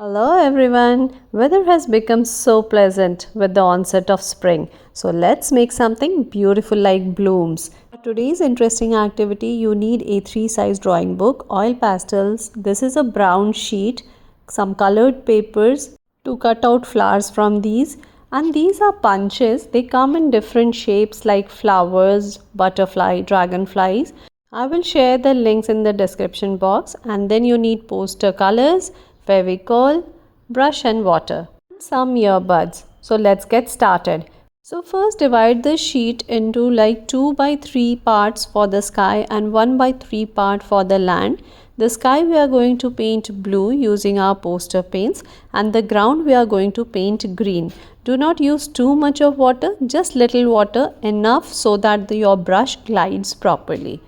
Hello everyone! Weather has become so pleasant with the onset of spring. So let's make something beautiful like blooms. For today's interesting activity, you need A3 size drawing book, oil pastels. This is a brown sheet, some colored papers to cut out flowers from these. And these are punches. They come in different shapes like flowers, butterfly, dragonflies. I will share the links in the description box, and then you need poster colors, Fevicol, brush and water, some earbuds. So let's get started. So first divide the sheet into like 2 by 3 parts for the sky and 1 by 3 part for the land. The sky we are going to paint blue using our poster paints, and the ground we are going to paint green. Do not use too much of water, just little water, enough so that your brush glides properly.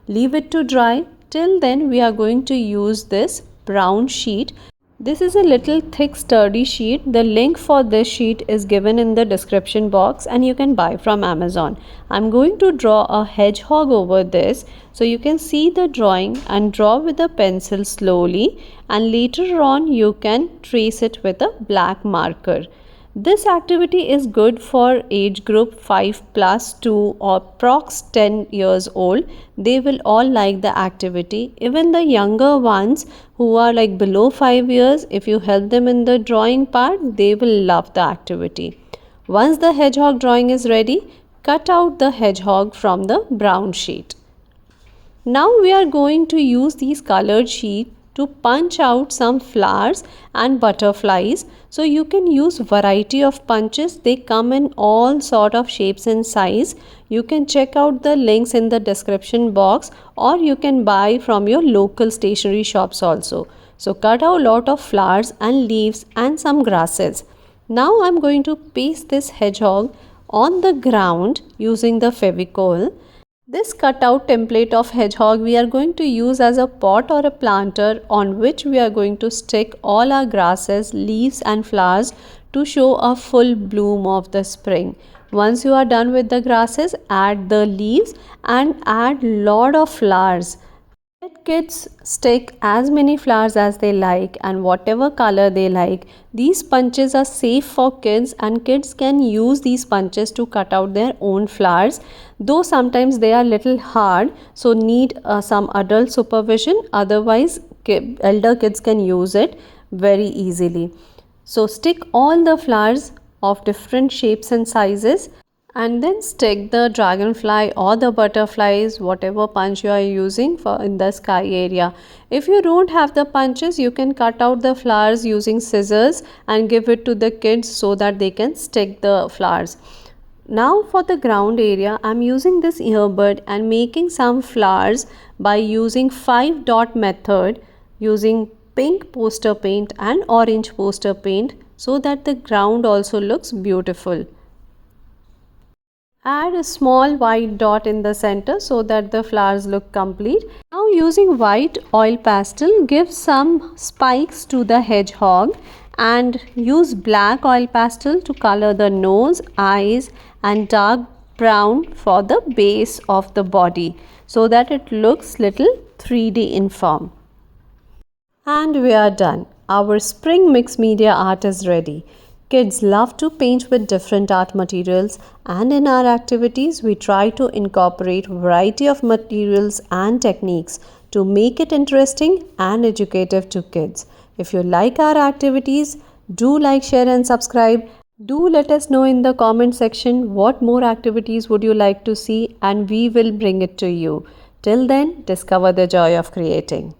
Leave it to dry. Till then we are going to use this brown sheet. This is a little thick sturdy sheet. The link for this sheet is given in the description box and you can buy from Amazon. I'm going to draw a hedgehog over this so you can see the drawing and draw with a pencil slowly, and later on you can trace it with a black marker. This activity is good for age group 5 plus to or prox 10 years old. They will all like the activity. Even the younger ones who are like below 5 years, if you help them in the drawing part, they will love the activity. Once the hedgehog drawing is ready, cut out the hedgehog from the brown sheet. Now we are going to use these colored sheets to punch out some flowers and butterflies. So you can use variety of punches. They come in all sort of shapes and size. You can check out the links in the description box, or you can buy from your local stationery shops also. So cut out a lot of flowers and leaves and some grasses. Now I'm going to paste this hedgehog on the ground using the Fevicol. This cutout template of hedgehog we are going to use as a pot or a planter on which we are going to stick all our grasses, leaves and flowers to show a full bloom of the spring. Once you are done with the grasses, add the leaves and add lot of flowers. Let kids stick as many flowers as they like and whatever color they like. These punches are safe for kids and kids can use these punches to cut out their own flowers. Though sometimes they are little hard, so need some adult supervision. Otherwise, elder kids can use it very easily. So stick all the flowers of different shapes and sizes, and then stick the dragonfly or the butterflies, whatever punch you are using for in the sky area. If you don't have the punches, you can cut out the flowers using scissors and give it to the kids so that they can stick the flowers. Now for the ground area, I'm using this earbud and making some flowers by using 5 dot method, using pink poster paint and orange poster paint so that the ground also looks beautiful. Add a small white dot in the center so that the flowers look complete. Now using white oil pastel, give some spikes to the hedgehog and use black oil pastel to color the nose, eyes and dark brown for the base of the body so that it looks little 3D in form. And we are done. Our spring mixed media art is ready. Kids love to paint with different art materials, and in our activities we try to incorporate variety of materials and techniques to make it interesting and educative to kids. If you like our activities, do like, share and subscribe. Do let us know in the comment section what more activities would you like to see, and we will bring it to you. Till then, discover the joy of creating.